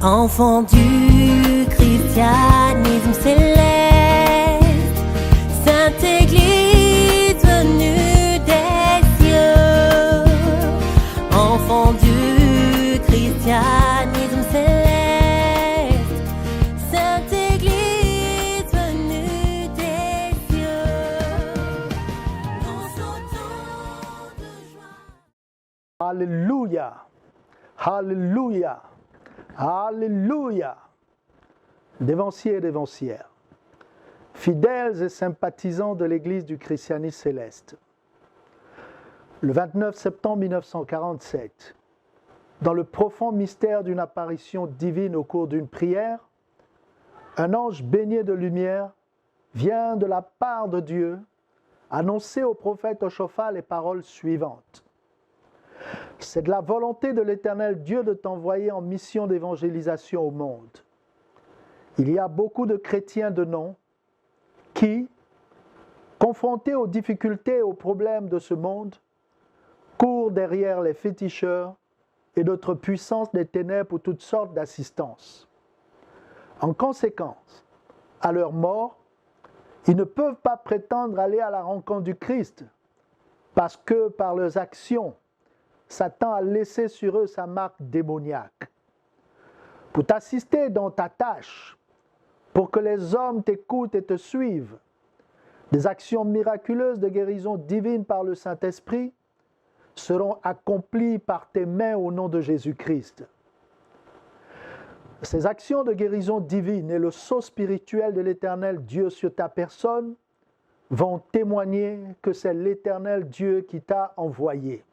Enfant du christianisme céleste, Sainte Église venue des cieux. Enfant du christianisme céleste, Sainte Église venue des cieux. Nous sautons de joie. Alléluia, Alléluia, Alléluia. Dévanciers et dévancières, fidèles et sympathisants de l'Église du christianisme céleste. Le 29 septembre 1947, dans le profond mystère d'une apparition divine au cours d'une prière, un ange baigné de lumière vient de la part de Dieu annoncer au prophète Oshofa les paroles suivantes. C'est de la volonté de l'Éternel Dieu de t'envoyer en mission d'évangélisation au monde. Il y a beaucoup de chrétiens de nom qui, confrontés aux difficultés et aux problèmes de ce monde, courent derrière les féticheurs et d'autres puissances des ténèbres pour toutes sortes d'assistances. En conséquence, à leur mort, ils ne peuvent pas prétendre aller à la rencontre du Christ parce que par leurs actions, Satan a laissé sur eux sa marque démoniaque. Pour t'assister dans ta tâche, pour que les hommes t'écoutent et te suivent, des actions miraculeuses de guérison divine par le Saint-Esprit seront accomplies par tes mains au nom de Jésus-Christ. Ces actions de guérison divine et le sceau spirituel de l'Éternel Dieu sur ta personne vont témoigner que c'est l'Éternel Dieu qui t'a envoyé.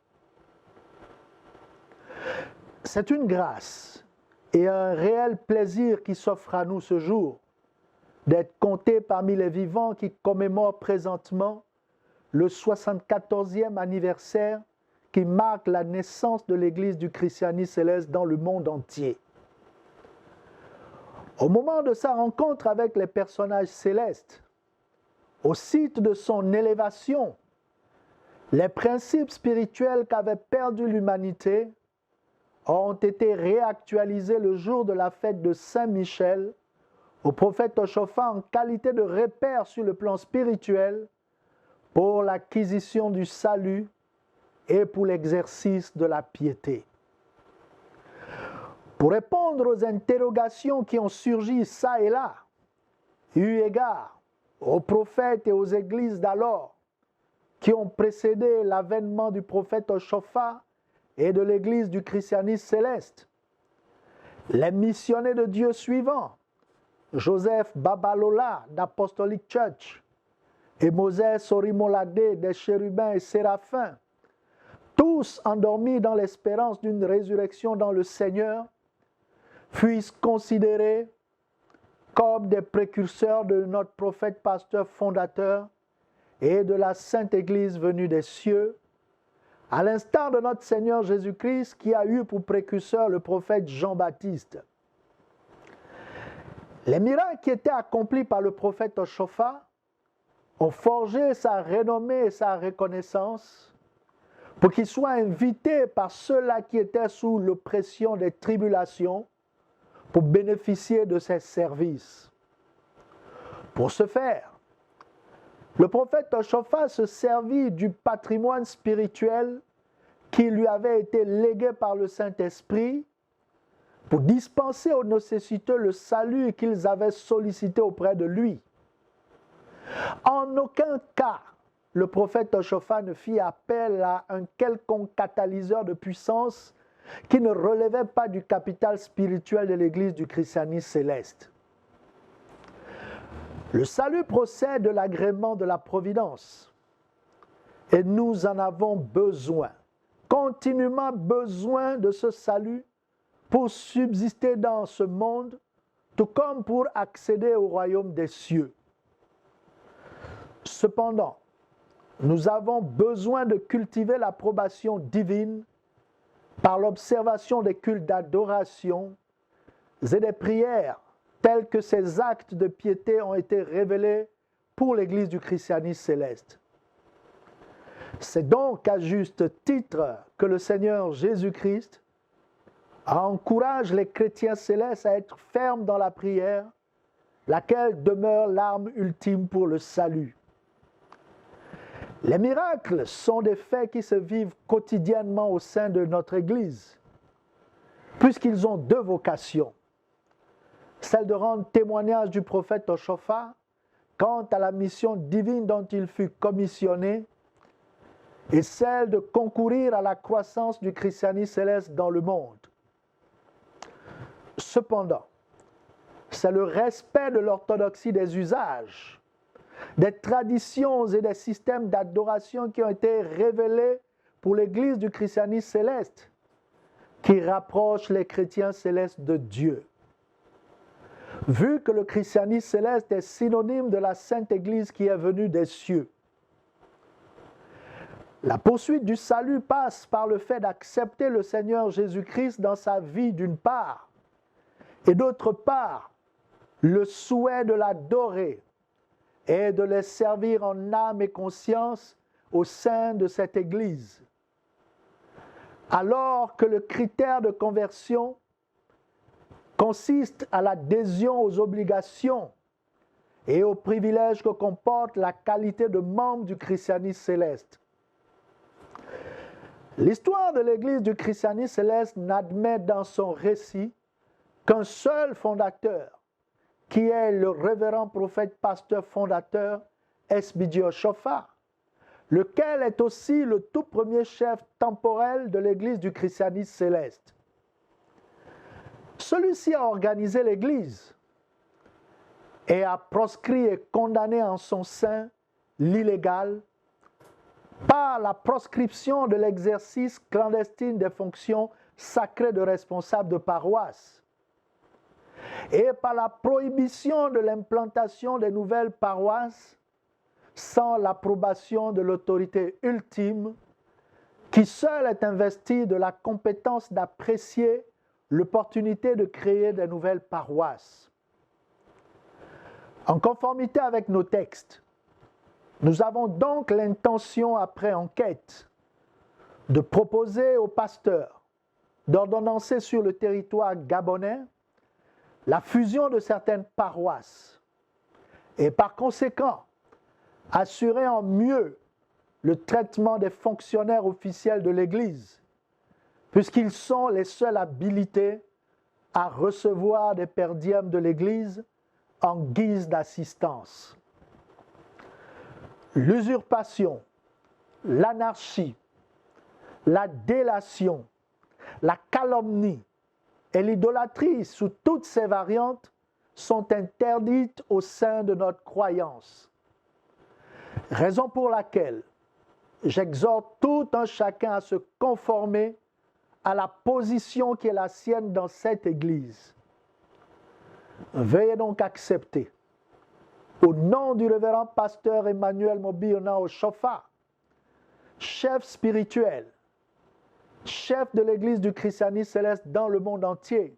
C'est une grâce et un réel plaisir qui s'offre à nous ce jour, d'être comptés parmi les vivants qui commémorent présentement le 74e anniversaire qui marque la naissance de l'Église du christianisme céleste dans le monde entier. Au moment de sa rencontre avec les personnages célestes, au site de son élévation, les principes spirituels qu'avait perdu l'humanité ont été réactualisés le jour de la fête de Saint-Michel au prophète Oshofa en qualité de repère sur le plan spirituel pour l'acquisition du salut et pour l'exercice de la piété. Pour répondre aux interrogations qui ont surgi çà et là, eu égard aux prophètes et aux églises d'alors qui ont précédé l'avènement du prophète Oshofa et de l'Église du christianisme céleste, les missionnaires de Dieu suivants, Joseph Babalola d'Apostolic Church et Moses Orimolade des Chérubins et Séraphins, tous endormis dans l'espérance d'une résurrection dans le Seigneur, fuissent considérés comme des précurseurs de notre prophète pasteur fondateur et de la Sainte Église venue des cieux, à l'instar de notre Seigneur Jésus-Christ qui a eu pour précurseur le prophète Jean-Baptiste. Les miracles qui étaient accomplis par le prophète Oshofa ont forgé sa renommée et sa reconnaissance pour qu'il soit invité par ceux-là qui étaient sous l'oppression des tribulations pour bénéficier de ses services. Pour ce faire, le prophète Oshofa se servit du patrimoine spirituel qui lui avait été légué par le Saint-Esprit pour dispenser aux nécessiteux le salut qu'ils avaient sollicité auprès de lui. En aucun cas, le prophète Oshofa ne fit appel à un quelconque catalyseur de puissance qui ne relevait pas du capital spirituel de l'Église du christianisme céleste. Le salut procède de l'agrément de la providence et nous en avons besoin, continuellement besoin de ce salut pour subsister dans ce monde, tout comme pour accéder au royaume des cieux. Cependant, nous avons besoin de cultiver l'approbation divine par l'observation des cultes d'adoration et des prières tels que ces actes de piété ont été révélés pour l'Église du christianisme céleste. C'est donc à juste titre que le Seigneur Jésus-Christ encourage les chrétiens célestes à être fermes dans la prière, laquelle demeure l'arme ultime pour le salut. Les miracles sont des faits qui se vivent quotidiennement au sein de notre Église, puisqu'ils ont deux vocations. Celle de rendre témoignage du prophète au shofar quant à la mission divine dont il fut commissionné, et celle de concourir à la croissance du christianisme céleste dans le monde. Cependant, c'est le respect de l'orthodoxie des usages, des traditions et des systèmes d'adoration qui ont été révélés pour l'Église du christianisme céleste qui rapproche les chrétiens célestes de Dieu. Vu que le christianisme céleste est synonyme de la Sainte Église qui est venue des cieux, la poursuite du salut passe par le fait d'accepter le Seigneur Jésus-Christ dans sa vie d'une part, et d'autre part, le souhait de l'adorer et de les servir en âme et conscience au sein de cette Église. Alors que le critère de conversion consiste à l'adhésion aux obligations et aux privilèges que comporte la qualité de membre du christianisme céleste. L'histoire de l'Église du christianisme céleste n'admet dans son récit qu'un seul fondateur, qui est le révérend prophète pasteur fondateur S.B.J. Shofar, lequel est aussi le tout premier chef temporel de l'Église du christianisme céleste. Celui-ci a organisé l'Église et a proscrit et condamné en son sein l'illégal par la proscription de l'exercice clandestin des fonctions sacrées de responsable de paroisse et par la prohibition de l'implantation des nouvelles paroisses sans l'approbation de l'autorité ultime qui seule est investie de la compétence d'apprécier l'opportunité de créer de nouvelles paroisses. En conformité avec nos textes, nous avons donc l'intention, après enquête, de proposer aux pasteurs d'ordonnancer sur le territoire gabonais la fusion de certaines paroisses et par conséquent assurer en mieux le traitement des fonctionnaires officiels de l'Église, puisqu'ils sont les seuls habilités à recevoir des per diem de l'Église en guise d'assistance. L'usurpation, l'anarchie, la délation, la calomnie et l'idolâtrie sous toutes ces variantes sont interdites au sein de notre croyance. Raison pour laquelle j'exhorte tout un chacun à se conformer à la position qui est la sienne dans cette Église. Veuillez donc accepter, au nom du révérend pasteur Emmanuel Mobiona Shofar, chef spirituel, chef de l'Église du christianisme céleste dans le monde entier,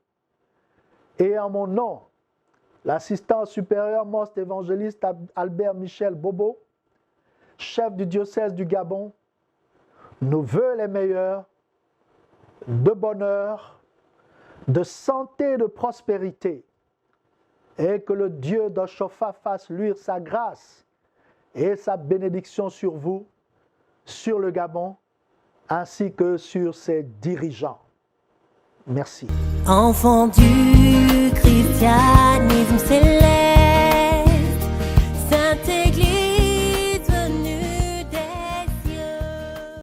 et en mon nom, l'assistant supérieur most évangéliste Albert Michel Bobo, chef du diocèse du Gabon, nous veut les meilleurs, de bonheur, de santé et de prospérité, et que le Dieu d'Ochofa fasse luire sa grâce et sa bénédiction sur vous, sur le Gabon, ainsi que sur ses dirigeants. Merci. Enfant du christianisme céleste.